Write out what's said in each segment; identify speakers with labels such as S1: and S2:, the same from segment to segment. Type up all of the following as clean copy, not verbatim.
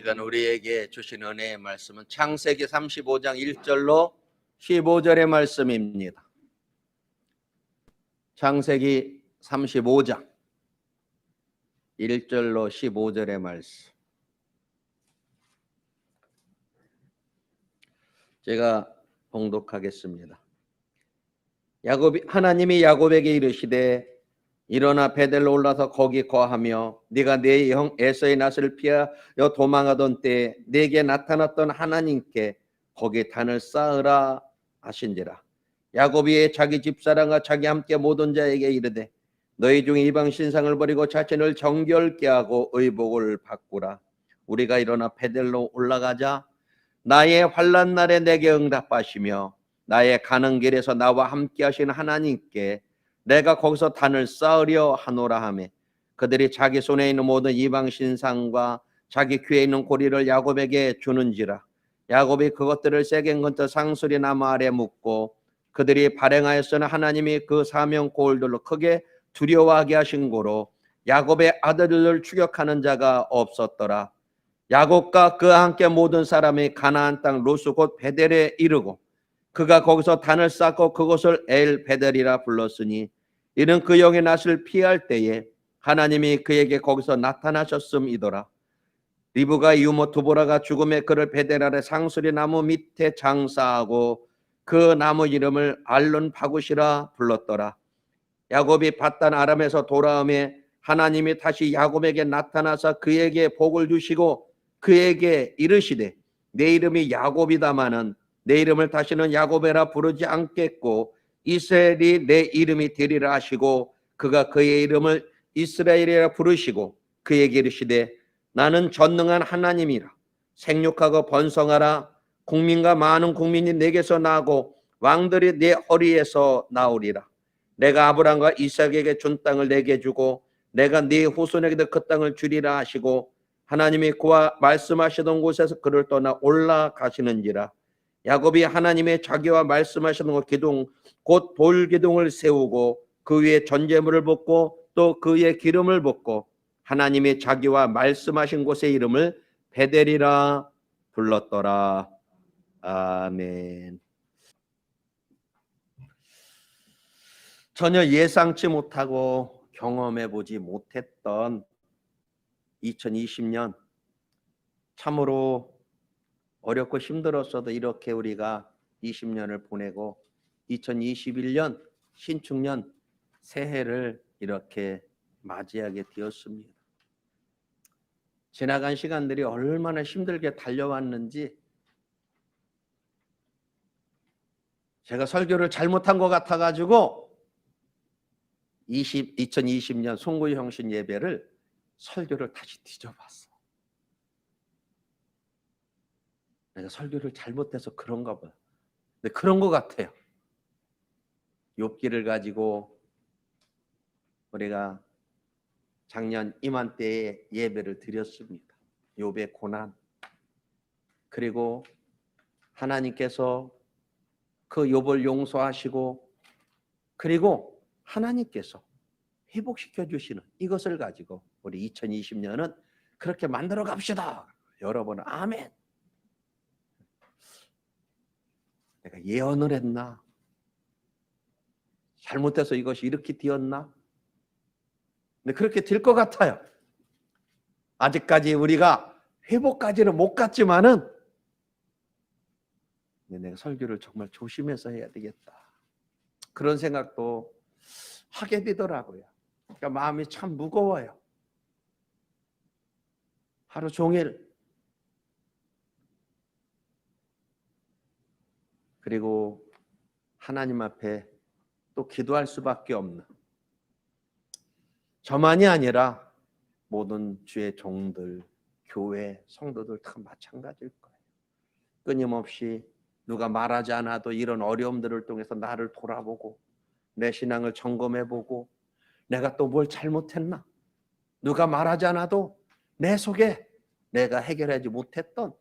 S1: 시간 우리에게 주신 은혜의 말씀은 창세기 35장 1절로 15절의 말씀입니다. 창세기 35장 1절로 15절의 말씀. 제가 봉독하겠습니다. 하나님이 야곱에게 이르시되 일어나 베델로 올라서 거기 거하며 네가 네 형 에서의 낯을 피하여 도망하던 때에 네게 나타났던 하나님께 거기 단을 쌓으라 하신지라. 야곱이 자기 집사람과 자기 함께 모든 자에게 이르되 너희 중에 이방 신상을 버리고 자신을 정결케 하고 의복을 바꾸라. 우리가 일어나 베델로 올라가자. 나의 환난 날에 내게 응답하시며 나의 가는 길에서 나와 함께 하신 하나님께 내가 거기서 단을 쌓으려 하노라 하매 그들이 자기 손에 있는 모든 이방 신상과 자기 귀에 있는 고리를 야곱에게 주는지라. 야곱이 그것들을 세겜 근처 상수리 나무 아래 묻고 그들이 발행하였으나 하나님이 그 사명 고을들로 크게 두려워하게 하신 고로 야곱의 아들들을 추격하는 자가 없었더라. 야곱과 그와 함께 모든 사람이 가나안 땅 루스 곧 베델에 이르고 그가 거기서 단을 쌓고 그곳을 엘 베델이라 불렀으니 이는 그 영의 낯을 피할 때에 하나님이 그에게 거기서 나타나셨음이더라. 리브가 유모 두보라가 죽음에 그를 베델 아래 상수리 나무 밑에 장사하고 그 나무 이름을 알론 바굿이라 불렀더라. 야곱이 밧단 아람에서 돌아오매 하나님이 다시 야곱에게 나타나서 그에게 복을 주시고 그에게 이르시되 내 이름이 야곱이다마는 내 이름을 다시는 야곱이라 부르지 않겠고 이스라엘이 내 이름이 되리라 하시고 그가 그의 이름을 이스라엘이라 부르시고 그에게 이르시되 나는 전능한 하나님이라. 생육하고 번성하라. 국민과 많은 국민이 내게서 나고 왕들이 내 허리에서 나오리라. 내가 아브람과 이삭에게 준 땅을 내게 주고 내가 네 후손에게도 그 땅을 주리라 하시고 하나님이 그와 말씀하시던 곳에서 그를 떠나 올라가시는지라. 야곱이 하나님의 자기와 말씀하시는 것 기둥 곧 돌기둥을 세우고 그 위에 전제물을 붓고 또 그 위에 기름을 붓고 하나님의 자기와 말씀하신 곳의 이름을 베델이라 불렀더라. 아멘. 전혀 예상치 못하고 경험해 보지 못했던 2020년 참으로 어렵고 힘들었어도 이렇게 우리가 20년을 보내고 2021년 신축년 새해를 이렇게 맞이하게 되었습니다. 지나간 시간들이 얼마나 힘들게 달려왔는지 제가 설교를 잘못한 것 같아가지고 2020년 송구영신 예배를 설교를 다시 뒤져봤어. 내가 설교를 잘못해서 그런가 봐요. 근데 그런 것 같아요. 욥기를 가지고 우리가 작년 이맘때에 예배를 드렸습니다. 욥의 고난 그리고 하나님께서 그 욥을 용서하시고 그리고 하나님께서 회복시켜 주시는 이것을 가지고 우리 2020년은 그렇게 만들어 갑시다. 여러분 아멘. 내가 예언을 했나? 잘못해서 이것이 이렇게 되었나? 근데 그렇게 될 것 같아요. 아직까지 우리가 회복까지는 못 갔지만은 내가 설교를 정말 조심해서 해야 되겠다. 그런 생각도 하게 되더라고요. 그러니까 마음이 참 무거워요. 하루 종일 그리고 하나님 앞에 또 기도할 수밖에 없는 저만이 아니라 모든 주의 종들, 교회, 성도들 다 마찬가지일 거예요. 끊임없이 누가 말하지 않아도 이런 어려움들을 통해서 나를 돌아보고 내 신앙을 점검해보고 내가 또 뭘 잘못했나? 누가 말하지 않아도 내 속에 내가 해결하지 못했던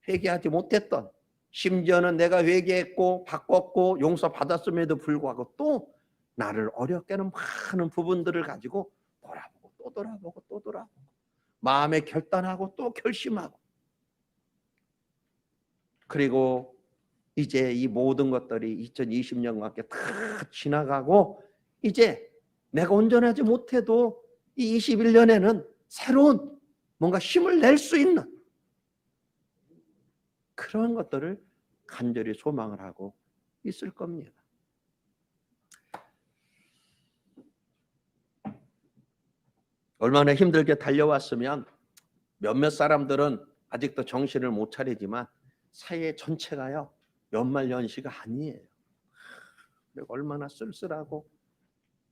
S1: 회개하지 못했던 심지어는 내가 회개했고 바꿨고 용서받았음에도 불구하고 또 나를 어렵게 하는 많은 부분들을 가지고 돌아보고 또 돌아보고 또 돌아보고 마음에 결단하고 또 결심하고 그리고 이제 이 모든 것들이 2020년과 함께 다 지나가고 이제 내가 온전하지 못해도 이 21년에는 새로운 뭔가 힘을 낼 수 있는 그런 것들을 간절히 소망을 하고 있을 겁니다. 얼마나 힘들게 달려왔으면 몇몇 사람들은 아직도 정신을 못 차리지만 사회 전체가요 연말연시가 아니에요. 그리고 얼마나 쓸쓸하고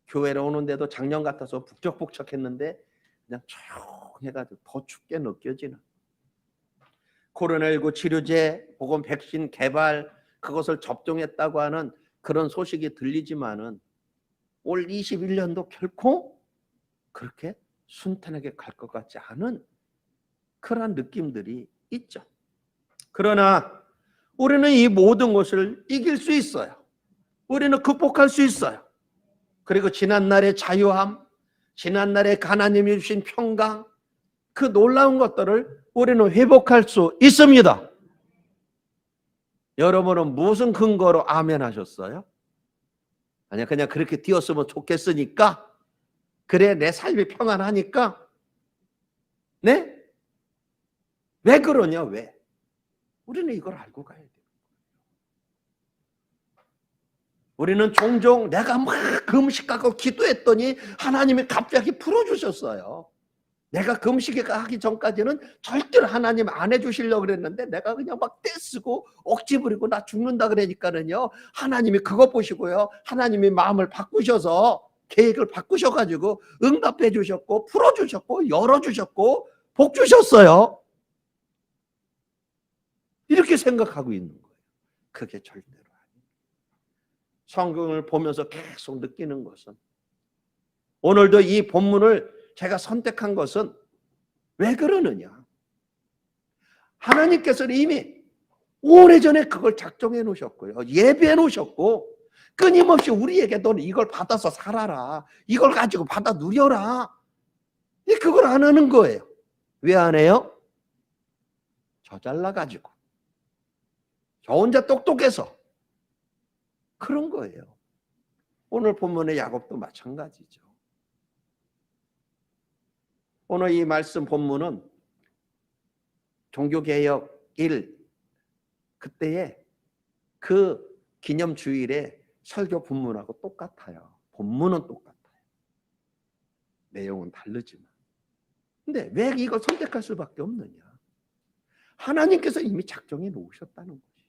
S1: 교회로 오는데도 작년 같아서 북적북적했는데 그냥 조용해가지고 더 춥게 느껴지는 코로나19 치료제 혹은 백신 개발 그것을 접종했다고 하는 그런 소식이 들리지만은 올 21년도 결코 그렇게 순탄하게 갈 것 같지 않은 그러한 느낌들이 있죠. 그러나 우리는 이 모든 것을 이길 수 있어요. 우리는 극복할 수 있어요. 그리고 지난날의 자유함, 지난날의 하나님이 주신 평강, 그 놀라운 것들을 우리는 회복할 수 있습니다. 여러분은 무슨 근거로 아멘 하셨어요? 아니야, 그냥 그렇게 되었으면 좋겠으니까? 그래, 내 삶이 평안하니까? 네? 왜 그러냐, 왜? 우리는 이걸 알고 가야 돼요. 우리는 종종 내가 막 금식하고 기도했더니 하나님이 갑자기 풀어주셨어요. 내가 금식하기 전까지는 절대로 하나님 안 해주시려고 그랬는데 내가 그냥 막 떼쓰고 억지 부리고 나 죽는다 그러니까는요. 하나님이 그것 보시고요. 하나님이 마음을 바꾸셔서 계획을 바꾸셔가지고 응답해 주셨고 풀어주셨고 열어주셨고 복 주셨어요. 이렇게 생각하고 있는 거예요. 그게 절대로 아니에요. 성경을 보면서 계속 느끼는 것은 오늘도 이 본문을 제가 선택한 것은 왜 그러느냐? 하나님께서는 이미 오래전에 그걸 작정해 놓으셨고요. 예비해 놓으셨고 끊임없이 우리에게 너는 이걸 받아서 살아라. 이걸 가지고 받아 누려라. 그걸 안 하는 거예요. 왜 안 해요? 저 잘나가지고. 저 혼자 똑똑해서. 그런 거예요. 오늘 본문의 야곱도 마찬가지죠. 오늘 이 말씀 본문은 종교개혁 1 그때의 그 기념주일의 설교 본문하고 똑같아요. 본문은 똑같아요. 내용은 다르지만. 근데 왜 이걸 선택할 수밖에 없느냐? 하나님께서 이미 작정해 놓으셨다는 것이죠.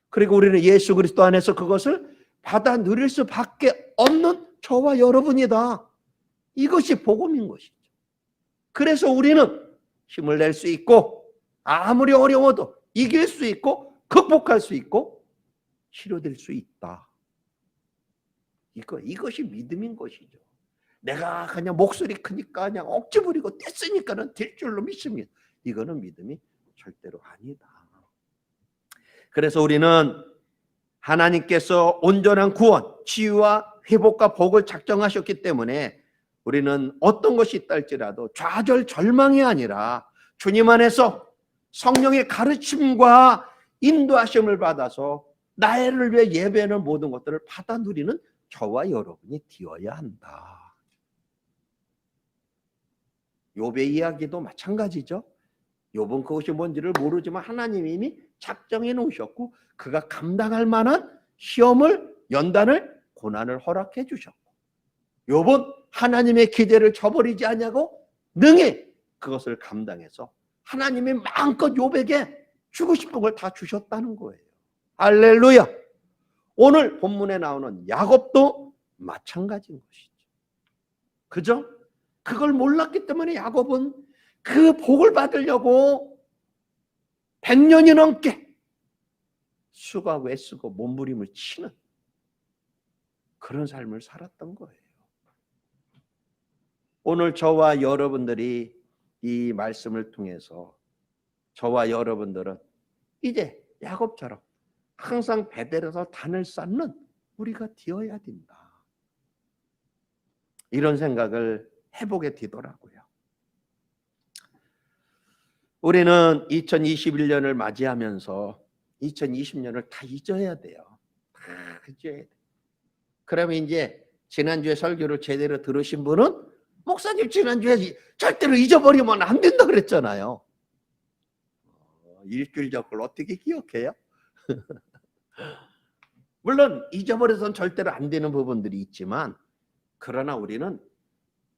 S1: 그리고 우리는 예수 그리스도 안에서 그것을 받아 누릴 수밖에 없는 저와 여러분이다. 이것이 복음인 것이죠. 그래서 우리는 힘을 낼 수 있고 아무리 어려워도 이길 수 있고 극복할 수 있고 치료될 수 있다. 이것이 믿음인 것이죠. 내가 그냥 목소리 크니까 그냥 억지 부리고 떼쓰니까는 될 줄로 믿습니다. 이거는 믿음이 절대로 아니다. 그래서 우리는 하나님께서 온전한 구원, 치유와 회복과 복을 작정하셨기 때문에 우리는 어떤 것이 있다 할지라도 좌절 절망이 아니라 주님 안에서 성령의 가르침과 인도하심을 받아서 나를 위해 예배하는 모든 것들을 받아 누리는 저와 여러분이 되어야 한다. 욥의 이야기도 마찬가지죠. 욥은 그것이 뭔지를 모르지만 하나님이 이미 작정해 놓으셨고 그가 감당할 만한 시험을 연단을 고난을 허락해 주셨고 욥은 하나님의 기대를 저버리지 않냐고 능히 그것을 감당해서 하나님이 마음껏 욥에게 주고 싶은 걸 다 주셨다는 거예요. 할렐루야. 오늘 본문에 나오는 야곱도 마찬가지인 것이죠. 그죠? 그걸 몰랐기 때문에 야곱은 그 복을 받으려고 100년이 넘게 수가 외쓰고 몸부림을 치는 그런 삶을 살았던 거예요. 오늘 저와 여러분들이 이 말씀을 통해서 저와 여러분들은 이제 야곱처럼 항상 베델에서 단을 쌓는 우리가 되어야 된다. 이런 생각을 해보게 되더라고요. 우리는 2021년을 맞이하면서 2020년을 다 잊어야 돼요. 다 잊어야 돼. 그러면 이제 지난주에 설교를 제대로 들으신 분은 목사님 지난주에 절대로 잊어버리면 안 된다 그랬잖아요. 일주일 전 걸 어떻게 기억해요? 물론 잊어버려서는 절대로 안 되는 부분들이 있지만, 그러나 우리는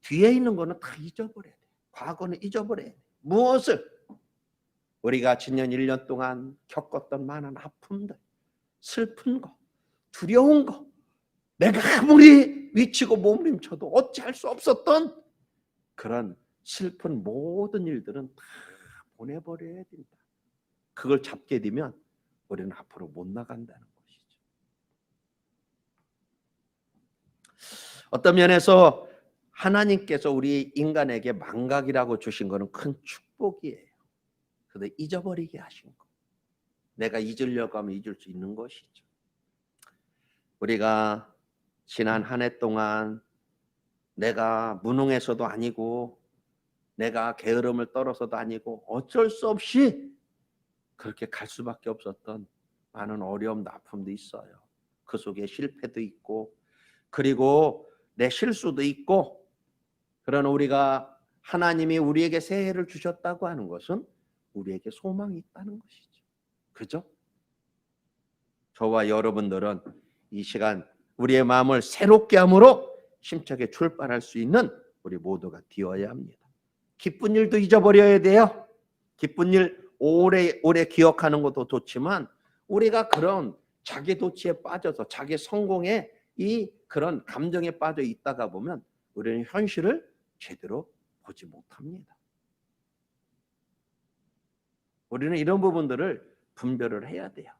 S1: 뒤에 있는 거는 다 잊어버려야 돼. 과거는 잊어버려야 돼. 무엇을? 우리가 지난 1년 동안 겪었던 많은 아픔들, 슬픈 거, 두려운 거, 내가 아무리 위치고 몸부림쳐도 어찌할 수 없었던 그런 슬픈 모든 일들은 다 보내버려야 된다. 그걸 잡게 되면 우리는 앞으로 못 나간다는 것이죠. 어떤 면에서 하나님께서 우리 인간에게 망각이라고 주신 것은 큰 축복이에요. 그런데 잊어버리게 하신 거. 내가 잊으려고 하면 잊을 수 있는 것이죠. 우리가 지난 한 해 동안 내가 무능해서도 아니고 내가 게으름을 떨어서도 아니고 어쩔 수 없이 그렇게 갈 수밖에 없었던 많은 어려움도 아픔도 있어요. 그 속에 실패도 있고 그리고 내 실수도 있고, 그러나 우리가 하나님이 우리에게 새해를 주셨다고 하는 것은 우리에게 소망이 있다는 것이죠. 그죠? 저와 여러분들은 이 시간 우리의 마음을 새롭게 함으로 힘차게 출발할 수 있는 우리 모두가 되어야 합니다. 기쁜 일도 잊어버려야 돼요. 기쁜 일 오래 기억하는 것도 좋지만 우리가 그런 자기 도취에 빠져서 자기 성공에 이 그런 감정에 빠져 있다가 보면 우리는 현실을 제대로 보지 못합니다. 우리는 이런 부분들을 분별을 해야 돼요.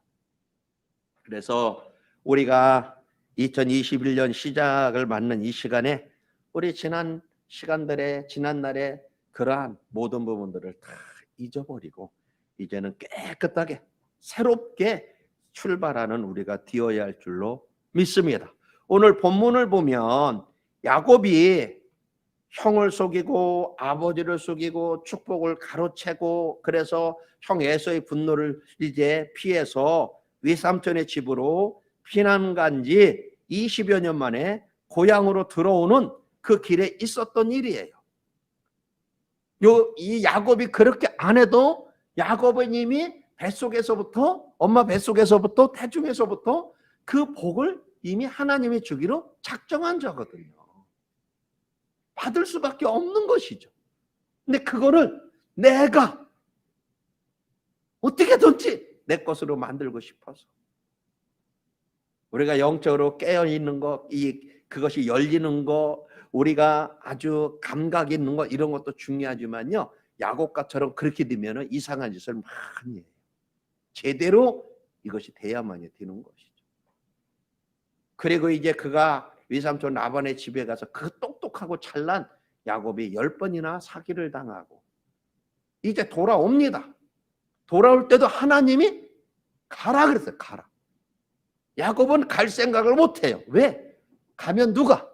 S1: 그래서 우리가 2021년 시작을 맞는 이 시간에 우리 지난 시간들의 지난날의 그러한 모든 부분들을 다 잊어버리고 이제는 깨끗하게 새롭게 출발하는 우리가 되어야 할 줄로 믿습니다. 오늘 본문을 보면 야곱이 형을 속이고 아버지를 속이고 축복을 가로채고 그래서 형 에서의 분노를 이제 피해서 외삼촌의 집으로 피난 간 지 20여 년 만에 고향으로 들어오는 그 길에 있었던 일이에요. 이 야곱이 그렇게 안 해도 야곱은 이미 뱃속에서부터 엄마 뱃속에서부터 태중에서부터 그 복을 이미 하나님이 주기로 작정한 자거든요. 받을 수밖에 없는 것이죠. 근데 그거를 내가 어떻게든지 내 것으로 만들고 싶어서 우리가 영적으로 깨어 있는 거, 그것이 열리는 거, 우리가 아주 감각 있는 거 이런 것도 중요하지만요. 야곱과처럼 그렇게 되면 이상한 짓을 많이 해요. 제대로 이것이 돼야만이 되는 것이죠. 그리고 이제 그가 외삼촌 라반의 집에 가서 그 똑똑하고 잘난 야곱이 10번이나 사기를 당하고 이제 돌아옵니다. 돌아올 때도 하나님이 가라 그랬어요. 가라. 야곱은 갈 생각을 못해요. 왜? 가면 누가?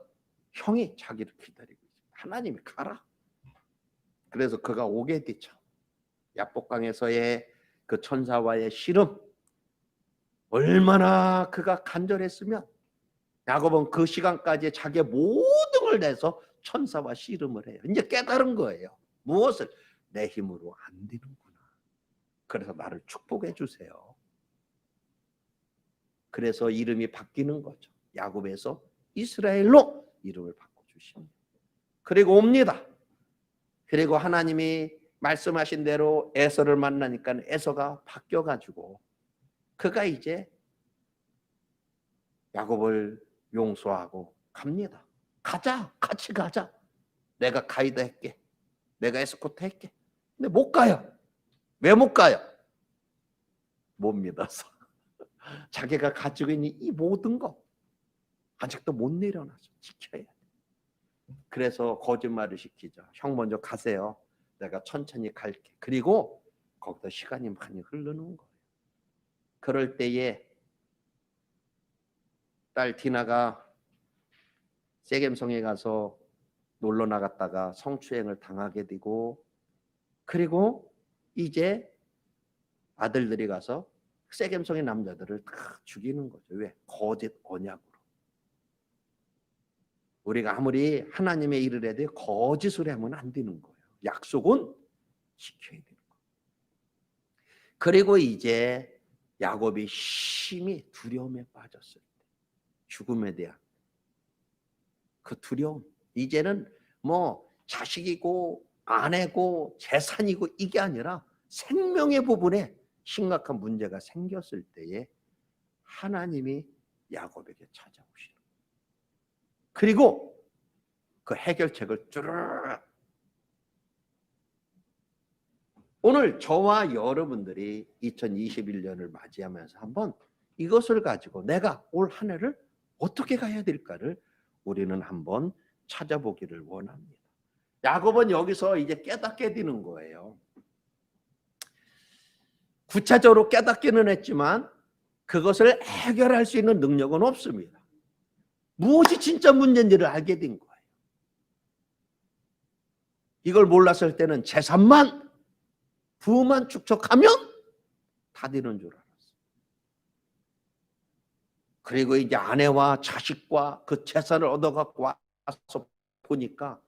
S1: 형이 자기를 기다리고 있어요. 하나님이 가라. 그래서 그가 오게 되죠. 야복강에서의 그 천사와의 씨름, 얼마나 그가 간절했으면 야곱은 그 시간까지 자기의 모든 걸 내서 천사와 씨름을 해요. 이제 깨달은 거예요. 무엇을? 내 힘으로 안 되는구나. 그래서 나를 축복해 주세요. 그래서 이름이 바뀌는 거죠. 야곱에서 이스라엘로 이름을 바꿔주십니다. 그리고 옵니다. 그리고 하나님이 말씀하신 대로 에서를 만나니까 에서가 바뀌어가지고 그가 이제 야곱을 용서하고 갑니다. 가자, 같이 가자. 내가 가이드 할게. 내가 에스코트 할게. 근데 못 가요. 왜 못 가요? 못 믿어서. 자기가 가지고 있는 이 모든 것 아직도 못 내려놔서 지켜야 돼. 그래서 거짓말을 시키죠. 형 먼저 가세요. 내가 천천히 갈게. 그리고 거기서 시간이 많이 흐르는 거예요. 그럴 때에 딸 디나가 세겜성에 가서 놀러 나갔다가 성추행을 당하게 되고, 그리고 이제 아들들이 가서 세겜성의 남자들을 다 죽이는 거죠. 왜? 거짓 언약으로. 우리가 아무리 하나님의 일을 해도 거짓을 하면 안 되는 거예요. 약속은 지켜야 되는 거예요. 그리고 이제 야곱이 심히 두려움에 빠졌을 때, 죽음에 대한 그 두려움, 이제는 뭐 자식이고 아내고 재산이고 이게 아니라 생명의 부분에 심각한 문제가 생겼을 때에 하나님이 야곱에게 찾아오시는 거예요. 그리고 그 해결책을 쭈르륵. 오늘 저와 여러분들이 2021년을 맞이하면서 한번 이것을 가지고 내가 올 한 해를 어떻게 가야 될까를 우리는 한번 찾아보기를 원합니다. 야곱은 여기서 이제 깨닫게 되는 거예요. 구체적으로 깨닫기는 했지만 그것을 해결할 수 있는 능력은 없습니다. 무엇이 진짜 문제인지를 알게 된 거예요. 이걸 몰랐을 때는 재산만, 부만 축적하면 다 되는 줄 알았어요. 그리고 이제 아내와 자식과 그 재산을 얻어갖고 와서 보니까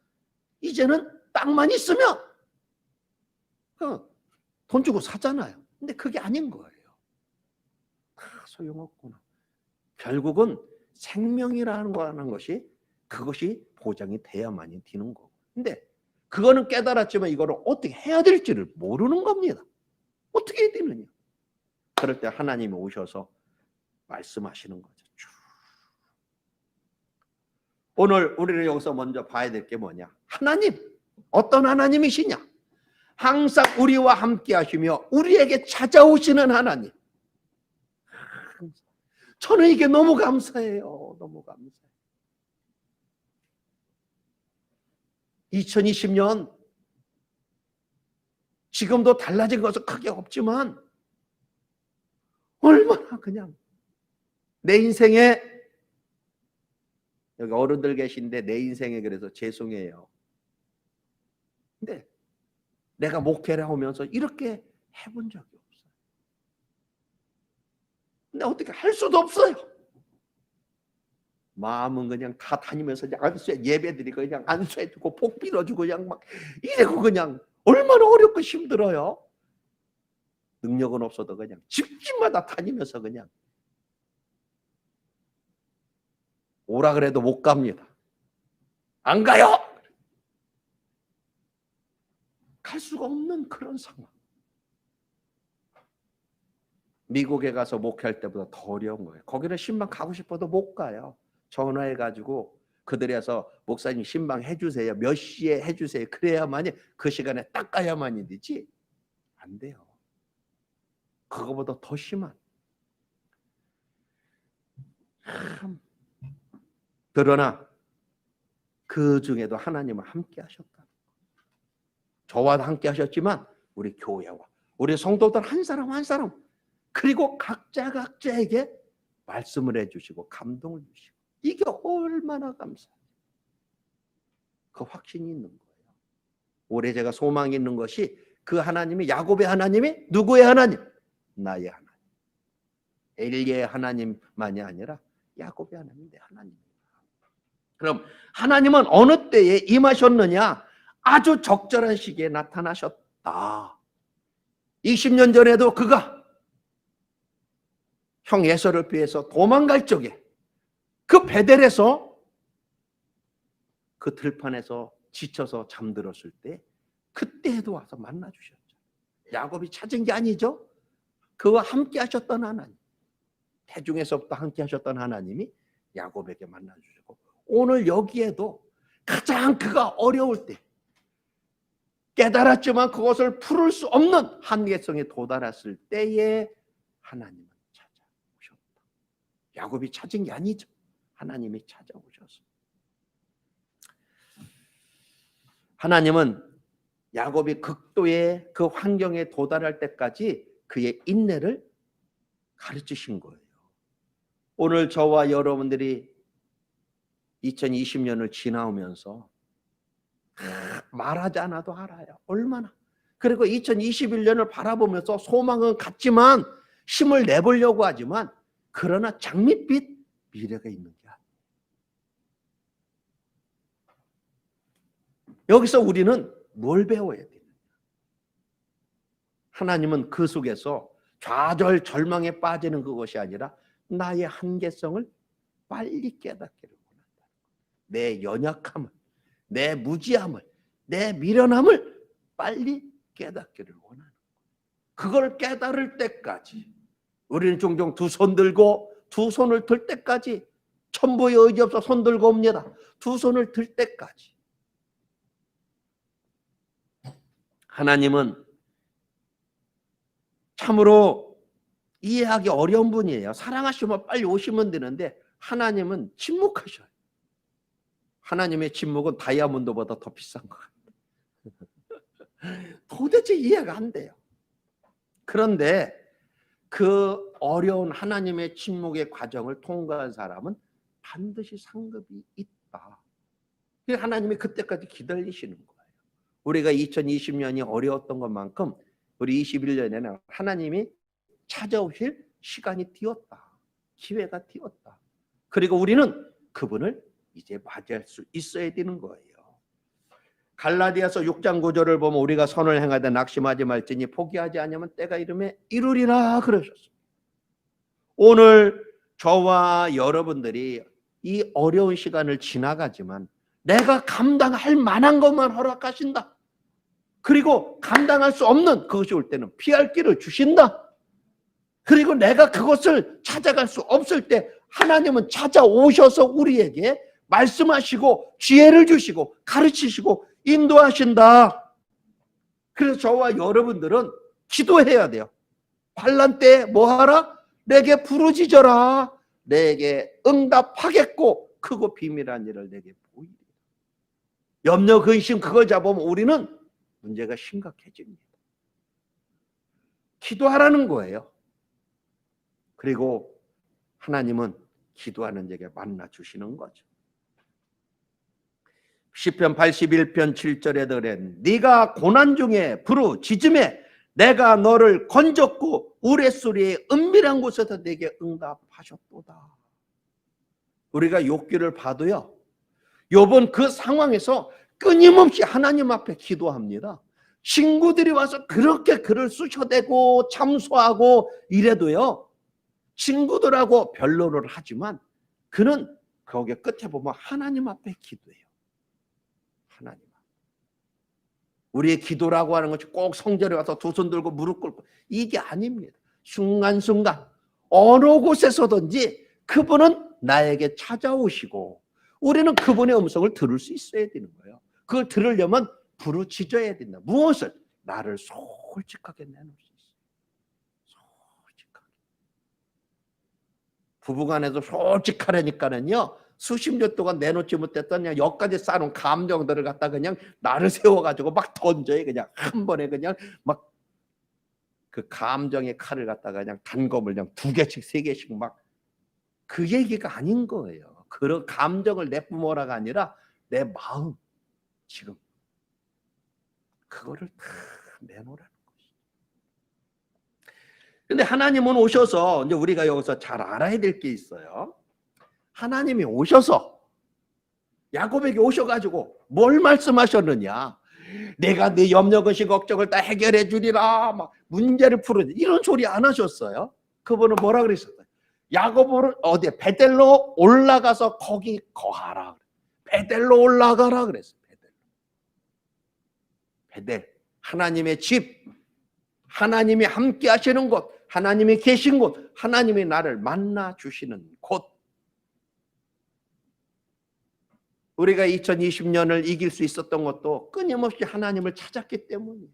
S1: 이제는 땅만 있으면 돈 주고 사잖아요. 근데 그게 아닌 거예요. 다 소용없구나. 결국은 생명이라는 것이 그것이 보장이 돼야만이 되는 거고. 근데 그거는 깨달았지만 이거를 어떻게 해야 될지를 모르는 겁니다. 어떻게 해야 되느냐. 그럴 때 하나님이 오셔서 말씀하시는 거죠. 오늘 우리는 여기서 먼저 봐야 될 게 뭐냐. 하나님, 어떤 하나님이시냐. 항상 우리와 함께 하시며 우리에게 찾아오시는 하나님. 저는 이게 너무 감사해요. 너무 감사해요. 2020년 지금도 달라진 것은 크게 없지만 얼마나 그냥 내 인생에, 여기 어른들 계신데 내 인생에 그래서 죄송해요. 근데 내가 목회를 하면서 이렇게 해본 적이 없어요. 근데 어떻게 할 수도 없어요. 마음은 그냥 다 다니면서 예배드리고 그냥 안수해주고 복 빌어주고 그냥 막 이래고 그냥 얼마나 어렵고 힘들어요. 능력은 없어도 그냥 집집마다 다니면서 그냥 오라 그래도 못 갑니다. 안 가요. 갈 수가 없는 그런 상황. 미국에 가서 목회할 때보다 더 어려운 거예요. 거기는 신방 가고 싶어도 못 가요. 전화해가지고 그들이 와서 목사님 신방 해주세요. 몇 시에 해주세요. 그래야만이 그 시간에 딱 가야만이 되지. 안 돼요. 그거보다 더 심한. 그러나 그 중에도 하나님은 함께 하셨다. 저와 함께 하셨지만 우리 교회와 우리 성도들 한 사람 한 사람 그리고 각자에게 말씀을 해주시고 감동을 주시고 이게 얼마나 감사해요. 그 확신이 있는 거예요. 올해 제가 소망이 있는 것이 그 하나님이 야곱의 하나님이 누구의 하나님? 나의 하나님. 엘리의 하나님만이 아니라 야곱의 하나님, 내 하나님입니다. 그럼 하나님은 어느 때에 임하셨느냐? 아주 적절한 시기에 나타나셨다. 20년 전에도 그가 형 에서를 피해서 도망갈 적에 그 베델에서 그 들판에서 지쳐서 잠들었을 때 그때에도 와서 만나주셨죠. 야곱이 찾은 게 아니죠. 그와 함께 하셨던 하나님, 태중에서부터 함께 하셨던 하나님이 야곱에게 만나주시고 오늘 여기에도 가장 그가 어려울 때 깨달았지만 그것을 풀을 수 없는 한계성에 도달했을 때에 하나님은 찾아오셨다. 야곱이 찾은 게 아니죠. 하나님이 찾아오셨어. 하나님은 야곱이 극도의 그 환경에 도달할 때까지 그의 인내를 가르치신 거예요. 오늘 저와 여러분들이 2020년을 지나오면서 말하지 않아도 알아요. 얼마나. 그리고 2021년을 바라보면서 소망은 같지만 힘을 내보려고 하지만 그러나 장밋빛 미래가 있는 게 아니에요. 여기서 우리는 뭘 배워야 되느냐? 하나님은 그 속에서 좌절 절망에 빠지는 그것이 아니라 나의 한계성을 빨리 깨닫기를 원한다. 내 연약함을, 내 무지함을, 내 미련함을 빨리 깨닫기를 원하는 거예요. 그걸 깨달을 때까지 우리는 종종 두 손 들고 두 손을 들 때까지 천부의 의지 없어 손 들고 옵니다. 두 손을 들 때까지. 하나님은 참으로 이해하기 어려운 분이에요. 사랑하시면 빨리 오시면 되는데 하나님은 침묵하셔요. 하나님의 침묵은 다이아몬드보다 더 비싼 것 같아요. 도대체 이해가 안 돼요. 그런데 그 어려운 하나님의 침묵의 과정을 통과한 사람은 반드시 상급이 있다. 하나님이 그때까지 기다리시는 거예요. 우리가 2020년이 어려웠던 것만큼 우리 21년에는 하나님이 찾아오실 시간이 띄었다. 기회가 띄었다. 그리고 우리는 그분을 이제 맞이할 수 있어야 되는 거예요. 갈라디아서 6장 9절을 보면 우리가 선을 행하되 낙심하지 말지니 포기하지 않으면 때가 이르매 이루리라 그러셨습니다. 오늘 저와 여러분들이 이 어려운 시간을 지나가지만 내가 감당할 만한 것만 허락하신다. 그리고 감당할 수 없는 그것이 올 때는 피할 길을 주신다. 그리고 내가 그것을 찾아갈 수 없을 때 하나님은 찾아오셔서 우리에게 말씀하시고 지혜를 주시고 가르치시고 인도하신다. 그래서 저와 여러분들은 기도해야 돼요. 환난 때 뭐하라? 내게 부르짖어라. 내게 응답하겠고 크고 비밀한 일을 내게 보이리라. 염려 근심 그걸 잡으면 우리는 문제가 심각해집니다. 기도하라는 거예요. 그리고 하나님은 기도하는 자에게 만나 주시는 거죠. 시편 81편 7절에도 그래. 네가 고난 중에 부르짖음에 내가 너를 건졌고 우레소리의 은밀한 곳에서 내게 응답하셨도다. 우리가 욥기를 봐도요. 욥은 그 상황에서 끊임없이 하나님 앞에 기도합니다. 친구들이 와서 그렇게 그를 쑤셔대고 참소하고 이래도요. 친구들하고 변론을 하지만 그는 거기에 끝에 보면 하나님 앞에 기도해요. 하나님 앞에. 우리의 기도라고 하는 것이 꼭 성전에 와서 두 손 들고 무릎 꿇고 이게 아닙니다. 순간순간 어느 곳에서든지 그분은 나에게 찾아오시고 우리는 그분의 음성을 들을 수 있어야 되는 거예요. 그걸 들으려면 부르짖어야 된다. 무엇을? 나를 솔직하게 내놓을 수 있어요. 솔직하게. 부부간에도 솔직하려니까는요. 수십 년 동안 내놓지 못했던 그냥 여기까지 쌓아놓은 감정들을 갖다 그냥 나를 세워가지고 막 던져요. 그냥 한 번에 그냥 막 그 감정의 칼을 갖다가 그냥 단검을 그냥 2개씩 3개씩 막 그 얘기가 아닌 거예요. 그런 감정을 내뿜어라가 아니라 내 마음 지금 그거를 다 내놓으라는 것이죠. 근데 하나님은 오셔서 이제 우리가 여기서 잘 알아야 될 게 있어요. 하나님이 오셔서 야곱에게 오셔가지고 뭘 말씀하셨느냐? 내가 네 염려 근심 걱정을 다 해결해 주리라. 막 문제를 풀어주리 이런 소리 안 하셨어요. 그분은 뭐라 그랬어요? 야곱을 어디에 베델로 올라가서 거기 거하라. 베델로 올라가라 그랬어요. 베델 하나님의 집, 하나님이 함께 하시는 곳, 하나님이 계신 곳, 하나님이 나를 만나 주시는 곳. 우리가 2020년을 이길 수 있었던 것도 끊임없이 하나님을 찾았기 때문이에요.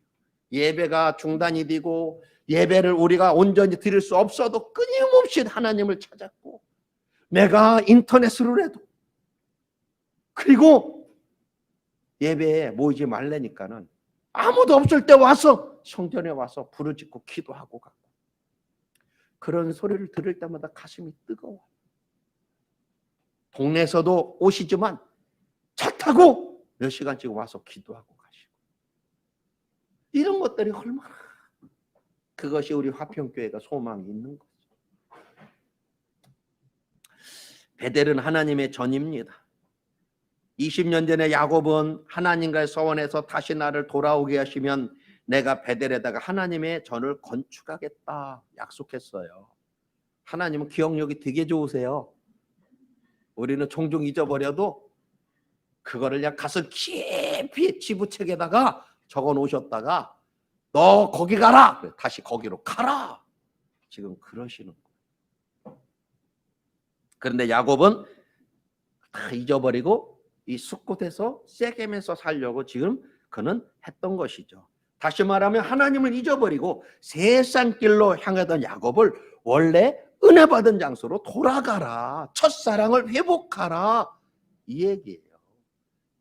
S1: 예배가 중단이 되고 예배를 우리가 온전히 드릴 수 없어도 끊임없이 하나님을 찾았고 내가 인터넷으로라도 그리고 예배에 모이지 말라니까는 아무도 없을 때 와서 성전에 와서 부르짖고 기도하고 가고 그런 소리를 들을 때마다 가슴이 뜨거워요. 동네에서도 오시지만 차 타고 몇 시간씩 와서 기도하고 가시고 이런 것들이 얼마나 그것이 우리 화평교회가 소망이 있는 거죠. 베델은 하나님의 전입니다. 20년 전에 야곱은 하나님과의 서원에서 다시 나를 돌아오게 하시면 내가 베델에다가 하나님의 전을 건축하겠다 약속했어요. 하나님은 기억력이 되게 좋으세요. 우리는 종종 잊어버려도 그거를 그냥 가슴 깊이 지부책에다가 적어 놓으셨다가 너 거기 가라! 다시 거기로 가라! 지금 그러시는 거예요. 그런데 야곱은 다 잊어버리고 이 숫곳에서 세겜에서 살려고 지금 그는 했던 것이죠. 다시 말하면 하나님을 잊어버리고 세상 길로 향하던 야곱을 원래 은혜 받은 장소로 돌아가라. 첫사랑을 회복하라. 이 얘기예요.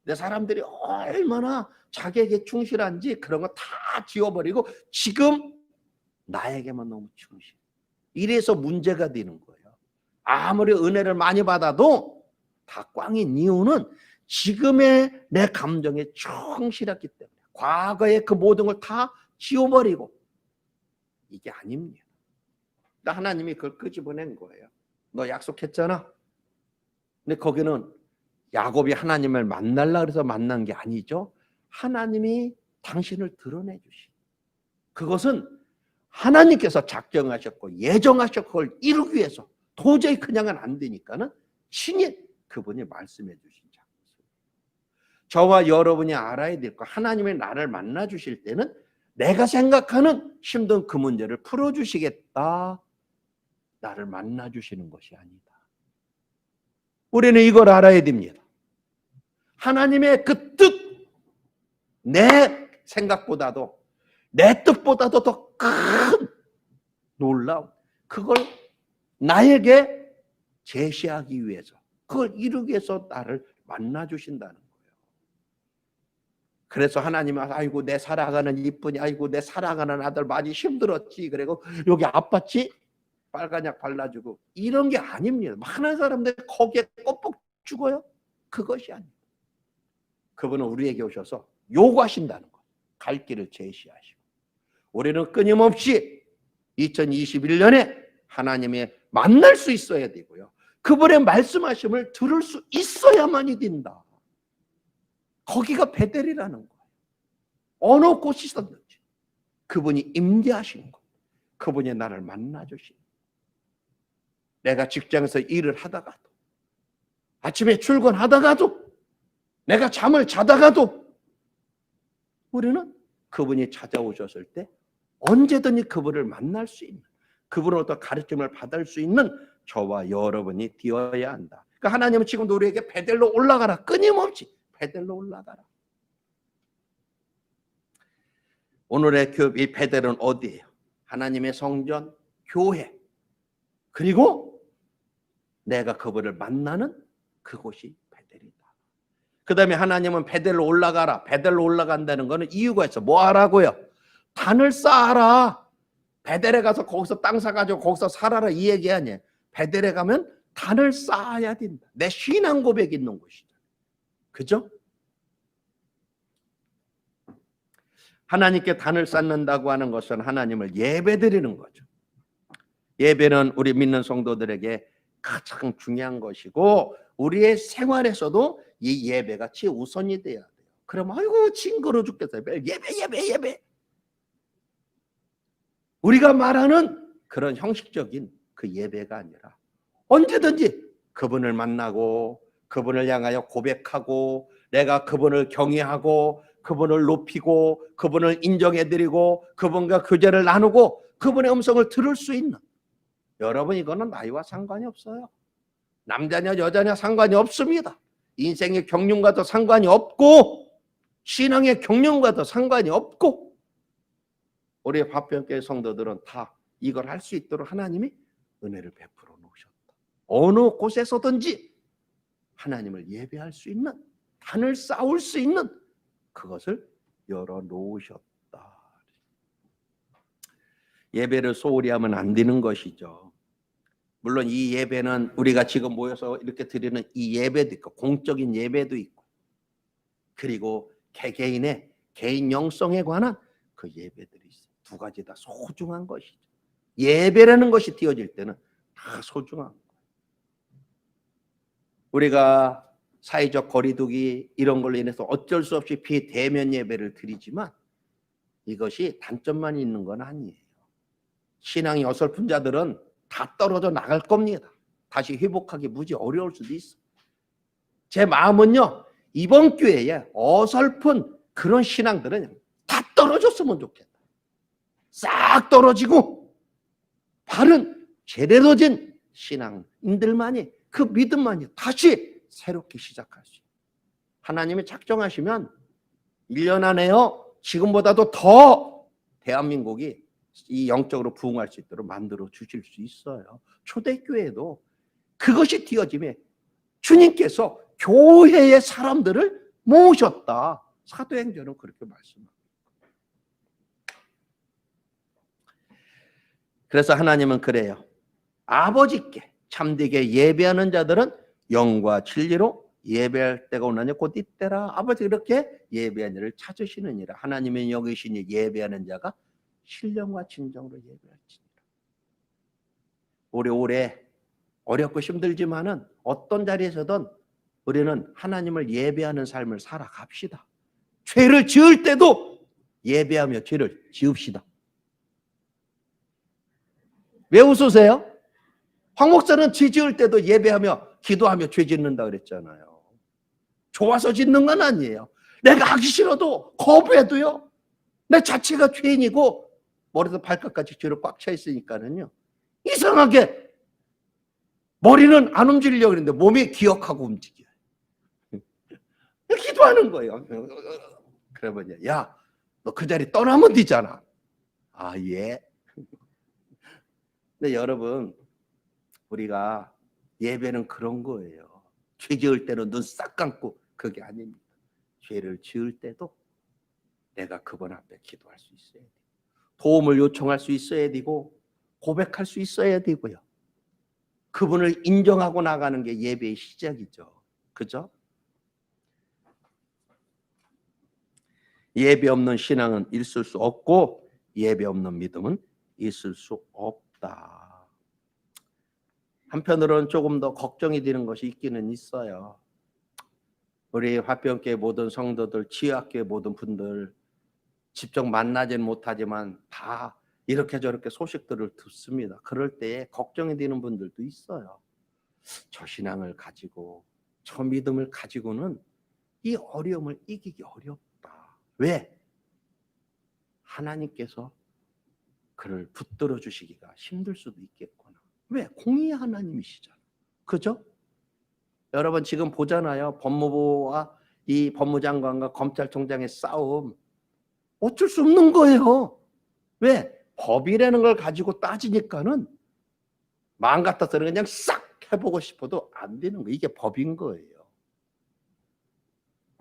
S1: 근데 사람들이 얼마나 자기에게 충실한지 그런 거 다 지워버리고 지금 나에게만 너무 충실. 이래서 문제가 되는 거예요. 아무리 은혜를 많이 받아도 다 꽝인 이유는 지금의 내 감정에 충실했기 때문에 과거의 그 모든 걸 다 지워버리고 이게 아닙니다. 하나님이 그걸 끄집어낸 거예요. 너 약속했잖아. 근데 거기는 야곱이 하나님을 만나려고 해서 만난 게 아니죠. 하나님이 당신을 드러내 주신 그것은 하나님께서 작정하셨고 예정하셨고 그걸 이루기 위해서 도저히 그냥은 안 되니까는 신이 그분이 말씀해 주신 장소. 저와 여러분이 알아야 될 거 하나님이 나를 만나 주실 때는 내가 생각하는 힘든 그 문제를 풀어주시겠다. 나를 만나 주시는 것이 아니다. 우리는 이걸 알아야 됩니다. 하나님의 그 뜻, 내 생각보다도 내 뜻보다도 더 큰 놀라움, 그걸 나에게 제시하기 위해서 그걸 이루기 위해서 나를 만나 주신다는 거예요. 그래서 하나님은 아이고 내 살아가는 이쁜이 아이고 내 살아가는 아들 많이 힘들었지 그리고 여기 아팠지 빨간 약 발라주고 이런 게 아닙니다. 많은 사람들이 거기에 껍벅 죽어요. 그것이 아닙니다. 그분은 우리에게 오셔서 요구하신다는 거예요. 갈 길을 제시하시고 우리는 끊임없이 2021년에 하나님의 만날 수 있어야 되고요. 그분의 말씀하심을 들을 수 있어야만이 된다. 거기가 베델이라는 거예요. 어느 곳이든지 그분이 임재하신 것, 그분이 나를 만나주신. 내가 직장에서 일을 하다가도 아침에 출근하다가도 내가 잠을 자다가도 우리는 그분이 찾아오셨을 때 언제든지 그분을 만날 수 있는 그분으로부터 가르침을 받을 수 있는 저와 여러분이 되어야 한다. 그러니까 하나님은 지금도 우리에게 베델로 올라가라. 끊임없이 베델로 올라가라. 오늘의 이 베델은 어디예요? 하나님의 성전, 교회. 그리고 내가 그분을 만나는 그곳이 베델이다. 그 다음에 하나님은 베델로 올라가라. 베델로 올라간다는 거는 이유가 있어. 뭐 하라고요? 단을 쌓아라. 베델에 가서 거기서 땅 사가지고 거기서 살아라 이 얘기 아니에요. 베델에 가면 단을 쌓아야 된다. 내 신앙 고백이 있는 곳이죠. 그죠? 하나님께 단을 쌓는다고 하는 것은 하나님을 예배드리는 거죠. 예배는 우리 믿는 성도들에게 가장 중요한 것이고 우리의 생활에서도 이 예배가 최우선이 돼야 돼요. 그러면 아이고 징그러 죽겠어요. 예배. 우리가 말하는 그런 형식적인 그 예배가 아니라 언제든지 그분을 만나고 그분을 향하여 고백하고 내가 그분을 경외하고 그분을 높이고 그분을 인정해드리고 그분과 교제를 나누고 그분의 음성을 들을 수 있는, 여러분 이거는 나이와 상관이 없어요. 남자냐 여자냐 상관이 없습니다. 인생의 경륜과도 상관이 없고 신앙의 경륜과도 상관이 없고 우리 화평교회 성도들은 다 이걸 할 수 있도록 하나님이 은혜를 베풀어 놓으셨다. 어느 곳에서든지 하나님을 예배할 수 있는, 단을 쌓을 수 있는 그것을 열어 놓으셨다. 예배를 소홀히 하면 안 되는 것이죠. 물론 이 예배는 우리가 지금 모여서 이렇게 드리는 이 예배도 있고 공적인 예배도 있고 그리고 개개인의 개인 영성에 관한 그 예배들이 있어요. 두 가지 다 소중한 것이죠. 예배라는 것이 띄어질 때는 다 소중한 거예요. 우리가 사회적 거리두기 이런 걸로 인해서 어쩔 수 없이 비대면 예배를 드리지만 이것이 단점만 있는 건 아니에요. 신앙이 어설픈 자들은 다 떨어져 나갈 겁니다. 다시 회복하기 무지 어려울 수도 있어요. 제 마음은요, 이번 기회에 어설픈 그런 신앙들은 다 떨어졌으면 좋겠다. 싹 떨어지고 바른 제대로 된 신앙인들만이, 그 믿음만이 다시 새롭게 시작할 수 있어요. 하나님이 작정하시면 1년 안에요, 지금보다도 더 대한민국이 이 영적으로 부흥할 수 있도록 만들어 주실 수 있어요. 초대교회도 그것이 띄어지면 주님께서 교회의 사람들을 모으셨다. 사도행전은 그렇게 말씀합니다. 그래서 하나님은 그래요. 아버지께 참되게 예배하는 자들은 영과 진리로 예배할 때가 오나니 곧 이때라. 아버지 이렇게 예배하는 자를 찾으시느니라. 하나님의 여기시니 예배하는 자가 신령과 진정으로 예배할지니라. 오래오래 어렵고 힘들지만은 어떤 자리에서든 우리는 하나님을 예배하는 삶을 살아갑시다. 죄를 지을 때도 예배하며 죄를 지읍시다. 왜 웃으세요? 황 목사는 죄 지을 때도 예배하며 기도하며 죄 짓는다 그랬잖아요. 좋아서 짓는 건 아니에요. 내가 하기 싫어도 거부해도요, 내 자체가 죄인이고 머리에서 발끝까지 죄로 꽉 차 있으니까는요, 이상하게 머리는 안 움직이려고 그러는데 몸이 기억하고 움직여요. 기도하는 거예요. 그러면 야, 너 그 자리 떠나면 되잖아. 아, 예. 근데 여러분, 우리가 예배는 그런 거예요. 죄 지을 때는 눈 싹 감고, 그게 아닙니다. 죄를 지을 때도 내가 그분 앞에 기도할 수 있어야 돼요. 도움을 요청할 수 있어야 되고 고백할 수 있어야 되고요. 그분을 인정하고 나가는 게 예배의 시작이죠. 그죠? 예배 없는 신앙은 있을 수 없고 예배 없는 믿음은 있을 수 없다. 한편으로는 조금 더 걱정이 되는 것이 있기는 있어요. 우리 화평교회 모든 성도들, 지혜학교의 모든 분들 직접 만나지는 못하지만 다 이렇게 저렇게 소식들을 듣습니다. 그럴 때에 걱정이 되는 분들도 있어요. 저 신앙을 가지고, 저 믿음을 가지고는 이 어려움을 이기기 어렵다. 왜? 하나님께서 그를 붙들어 주시기가 힘들 수도 있겠구나. 왜? 공의의 하나님이시잖아. 그죠? 여러분 지금 보잖아요. 법무부와 이 법무장관과 검찰총장의 싸움. 어쩔 수 없는 거예요. 왜? 법이라는 걸 가지고 따지니까는 마음 같아서는 그냥 싹 해보고 싶어도 안 되는 거예요. 이게 법인 거예요.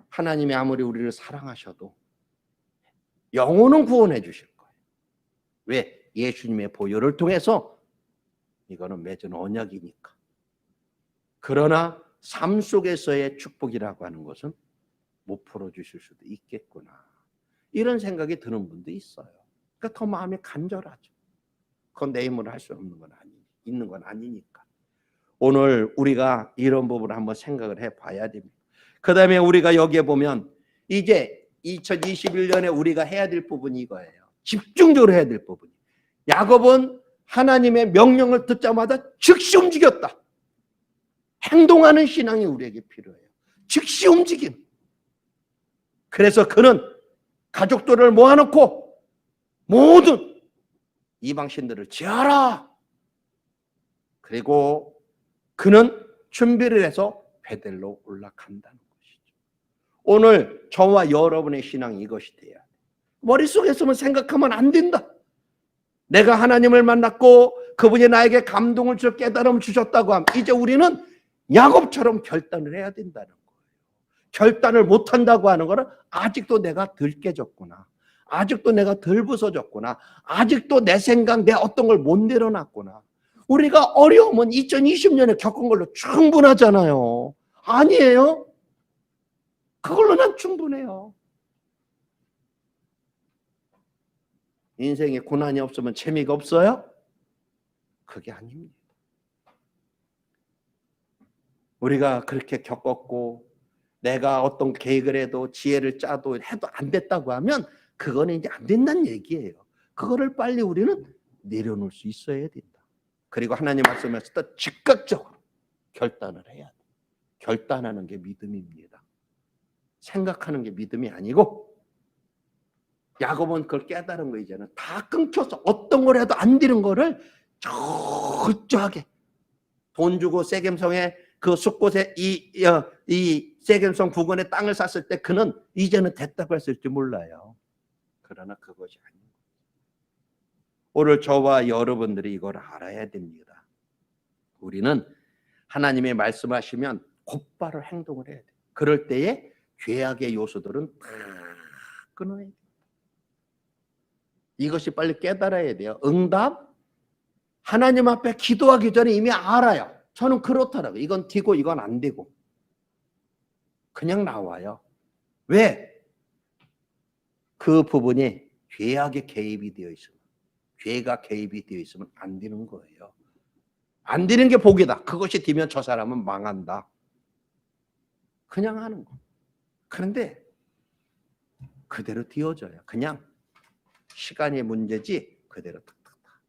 S1: 하나님이 아무리 우리를 사랑하셔도 영혼은 구원해 주실 거예요. 왜? 예수님의 보혈을 통해서 이거는 맺은 언약이니까. 그러나 삶 속에서의 축복이라고 하는 것은 못 풀어주실 수도 있겠구나. 이런 생각이 드는 분도 있어요. 그러니까 더 마음이 간절하죠. 그건 내 힘으로 할 수 없는 건 있는 건 아니니까. 오늘 우리가 이런 부분을 한번 생각을 해봐야 됩니다. 그 다음에 우리가 여기에 보면 이제 2021년에 우리가 해야 될 부분이 이거예요. 집중적으로 해야 될 부분이. 야곱은 하나님의 명령을 듣자마자 즉시 움직였다. 행동하는 신앙이 우리에게 필요해요. 즉시 움직임. 그래서 그는 가족들을 모아놓고 모든 이방신들을 제하라. 그리고 그는 준비를 해서 베델로 올라간다는 것이죠. 오늘 저와 여러분의 신앙이 이것이 돼야 돼요. 머릿속에서만 생각하면 안 된다. 내가 하나님을 만났고 그분이 나에게 감동을 주셔 깨달음을 주셨다고 하면 이제 우리는 야곱처럼 결단을 해야 된다는 거예요. 결단을 못한다고 하는 것은 아직도 내가 덜 깨졌구나. 아직도 내가 덜 부서졌구나. 아직도 내 생각, 내 어떤 걸 못 내려놨구나. 우리가 어려움은 2020년에 겪은 걸로 충분하잖아요. 아니에요? 그걸로 난 충분해요. 인생에 고난이 없으면 재미가 없어요? 그게 아닙니다. 우리가 그렇게 겪었고 내가 어떤 계획을 해도 지혜를 짜도 해도 안 됐다고 하면 그거는 이제 안 된다는 얘기예요. 그거를 빨리 우리는 내려놓을 수 있어야 된다. 그리고 하나님 말씀하실 때 즉각적으로 결단을 해야 돼. 결단하는 게 믿음입니다. 생각하는 게 믿음이 아니고, 야곱은 그걸 깨달은 거 이제는 다 끊겨서 어떤 걸 해도 안 되는 거를 철저하게 돈 주고 세겜성에 그 숫곳에 이 세겜성 부근에 땅을 샀을 때 그는 이제는 됐다고 했을지 몰라요. 그러나 그것이 아닙니다. 오늘 저와 여러분들이 이걸 알아야 됩니다. 우리는 하나님의 말씀하시면 곧바로 행동을 해야 돼요. 그럴 때에 죄악의 요소들은 다 끊어야 돼요. 이것이 빨리 깨달아야 돼요. 응답? 하나님 앞에 기도하기 전에 이미 알아요. 저는 그렇더라고요. 이건 되고 이건 안 되고. 그냥 나와요. 왜? 그 부분이 죄악에 개입이 되어 있으면, 죄가 개입이 되어 있으면 안 되는 거예요. 안 되는 게 복이다. 그것이 되면 저 사람은 망한다. 그냥 하는 거. 그런데 그대로 되어져요. 그냥 시간의 문제지 그대로 탁탁탁.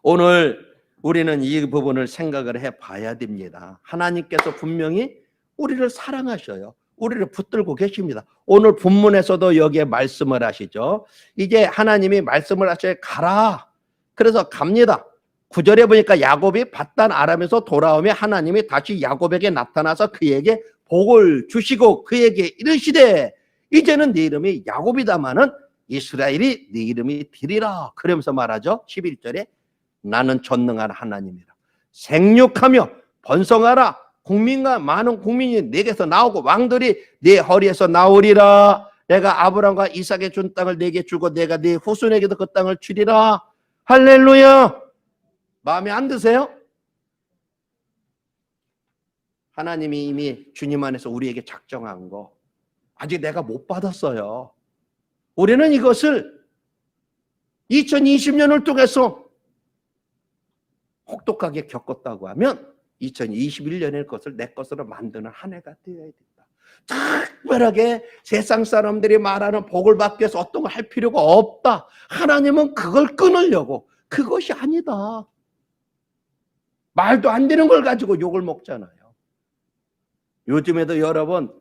S1: 오늘 우리는 이 부분을 생각을 해봐야 됩니다. 하나님께서 분명히 우리를 사랑하셔요. 우리를 붙들고 계십니다. 오늘 본문에서도 여기에 말씀을 하시죠. 이제 하나님이 말씀을 하셔요. 가라. 그래서 갑니다. 9절에 보니까 야곱이 밧단 아람에서 돌아오며 하나님이 다시 야곱에게 나타나서 그에게 복을 주시고 그에게 이르시되 이제는 네 이름이 야곱이다마는 이스라엘이 네 이름이 되리라. 그러면서 말하죠. 11절에 나는 전능한 하나님이라. 생육하며 번성하라. 국민과 많은 국민이 내게서 나오고 왕들이 네 허리에서 나오리라. 내가 아브라함과 이삭에 준 땅을 내게 주고 내가 네 후손에게도 그 땅을 주리라. 할렐루야. 마음에 안 드세요? 하나님이 이미 주님 안에서 우리에게 작정한 거 아직 내가 못 받았어요. 우리는 이것을 2020년을 통해서 혹독하게 겪었다고 하면 2021년의 것을 내 것으로 만드는 한 해가 되어야 된다. 특별하게 세상 사람들이 말하는 복을 받기 위해서 어떤 걸 할 필요가 없다. 하나님은 그걸 끊으려고. 그것이 아니다. 말도 안 되는 걸 가지고 욕을 먹잖아요. 요즘에도 여러분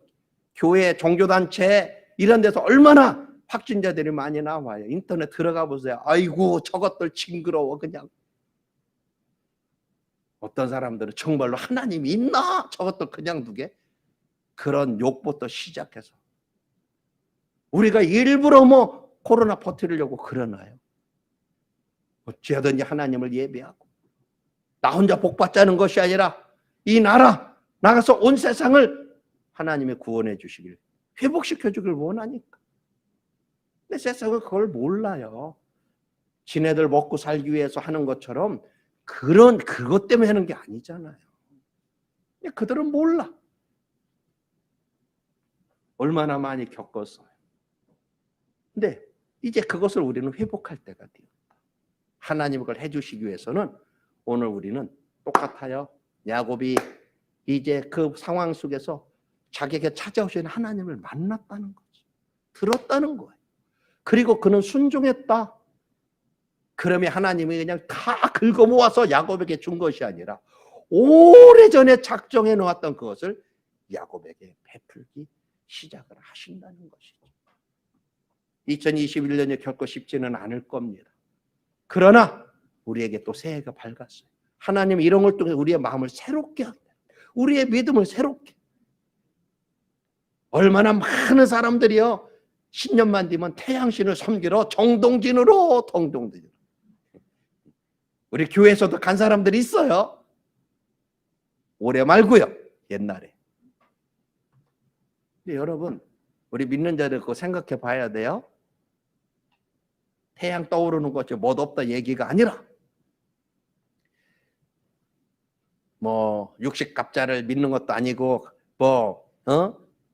S1: 교회 종교단체 이런 데서 얼마나 확진자들이 많이 나와요. 인터넷 들어가 보세요. 아이고 저것들 징그러워. 그냥 어떤 사람들은 정말로 하나님이 있나? 저것도 그냥 두게. 그런 욕부터 시작해서 우리가 일부러 뭐 코로나 퍼뜨리려고 그러나요? 어찌하든지 하나님을 예배하고 나 혼자 복 받자는 것이 아니라 이 나라 나가서 온 세상을 하나님이 구원해 주시길, 회복시켜 주길 원하니까. 근데 세상은 그걸 몰라요. 지네들 먹고 살기 위해서 하는 것처럼 그것 때문에 하는 게 아니잖아요. 근데 그들은 몰라. 얼마나 많이 겪었어요. 근데 이제 그것을 우리는 회복할 때가 되었다. 하나님이 그걸 해주시기 위해서는 오늘 우리는 똑같아요. 야곱이 이제 그 상황 속에서 자기에게 찾아오신 하나님을 만났다는 거죠. 들었다는 거예요. 그리고 그는 순종했다. 그러면 하나님이 그냥 다 긁어 모아서 야곱에게 준 것이 아니라 오래전에 작정해 놓았던 그것을 야곱에게 베풀기 시작을 하신다는 것이죠. 2021년이 결코 쉽지는 않을 겁니다. 그러나 우리에게 또 새해가 밝았어요. 하나님 이런 걸 통해 우리의 마음을 새롭게 합니다. 우리의 믿음을 새롭게. 얼마나 많은 사람들이요. 신년만 되면 태양신을 섬기러 정동진으로 동동진으로. 우리 교회에서도 간 사람들이 있어요. 올해 말고요. 옛날에. 근데 여러분 우리 믿는 자들 그거 생각해 봐야 돼요. 태양 떠오르는 것이 멋없다 얘기가 아니라 뭐 육식갑자를 믿는 것도 아니고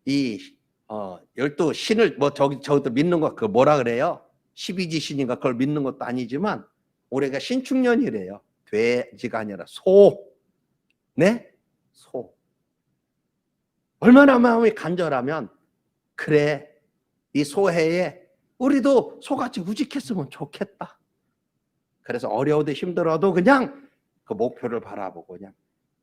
S1: 이 12신을 뭐 저기도 믿는 거 그 뭐라 그래요? 십이지신인가 그걸 믿는 것도 아니지만 올해가 신축년이래요. 돼지가 아니라 소. 네? 소. 얼마나 마음이 간절하면 그래, 이 소해에 우리도 소같이 우직했으면 좋겠다. 그래서 어려워도 힘들어도 그냥 그 목표를 바라보고 그냥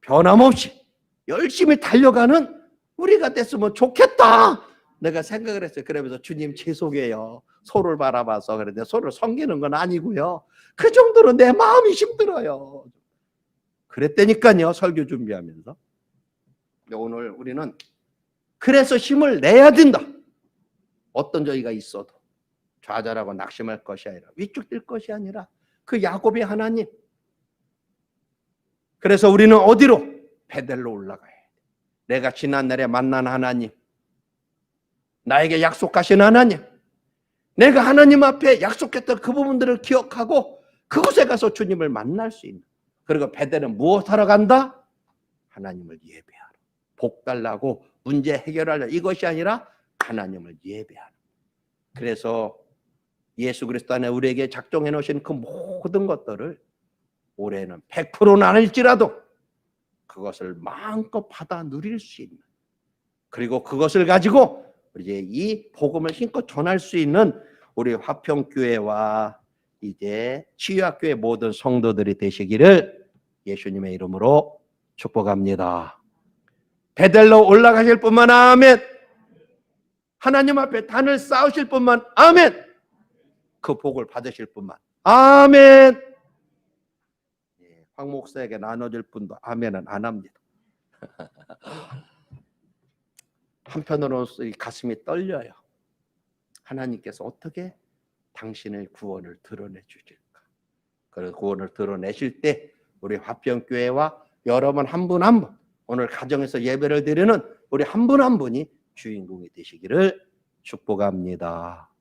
S1: 변함없이 열심히 달려가는 우리가 됐으면 좋겠다. 내가 생각을 했어요. 그러면서 주님 죄송해요. 소를 바라봐서 그런데 소를 섬기는 건 아니고요. 그 정도로 내 마음이 힘들어요. 그랬다니까요. 설교 준비하면서. 오늘 우리는 그래서 힘을 내야 된다. 어떤 저희가 있어도 좌절하고 낙심할 것이 아니라 위축될 것이 아니라 그 야곱의 하나님. 그래서 우리는 어디로? 베델로 올라가야 돼. 내가 지난날에 만난 하나님, 나에게 약속하신 하나님, 내가 하나님 앞에 약속했던 그 부분들을 기억하고 그곳에 가서 주님을 만날 수 있는. 그리고 베델은 무엇하러 간다? 하나님을 예배하러. 복 달라고 문제 해결하려. 이것이 아니라 하나님을 예배하는. 그래서 예수 그리스도 안에 우리에게 작정해 놓으신 그 모든 것들을 올해는 100%는 아닐지라도 그것을 마음껏 받아 누릴 수 있는, 그리고 그것을 가지고 이제 이 복음을 힘껏 전할 수 있는 우리 화평교회와 이제 치유학교의 모든 성도들이 되시기를 예수님의 이름으로 축복합니다. 베델로 올라가실 뿐만 아멘. 하나님 앞에 단을 쌓으실 뿐만 아멘. 그 복을 받으실 뿐만 아멘. 황 목사에게 나눠줄 분도 아멘은 안 합니다. 한편으로는 가슴이 떨려요. 하나님께서 어떻게 당신의 구원을 드러내 주실까? 그래서 구원을 드러내실 때 우리 화평교회와 여러분 한 분 한 분, 오늘 가정에서 예배를 드리는 우리 한 분 한 분이 주인공이 되시기를 축복합니다.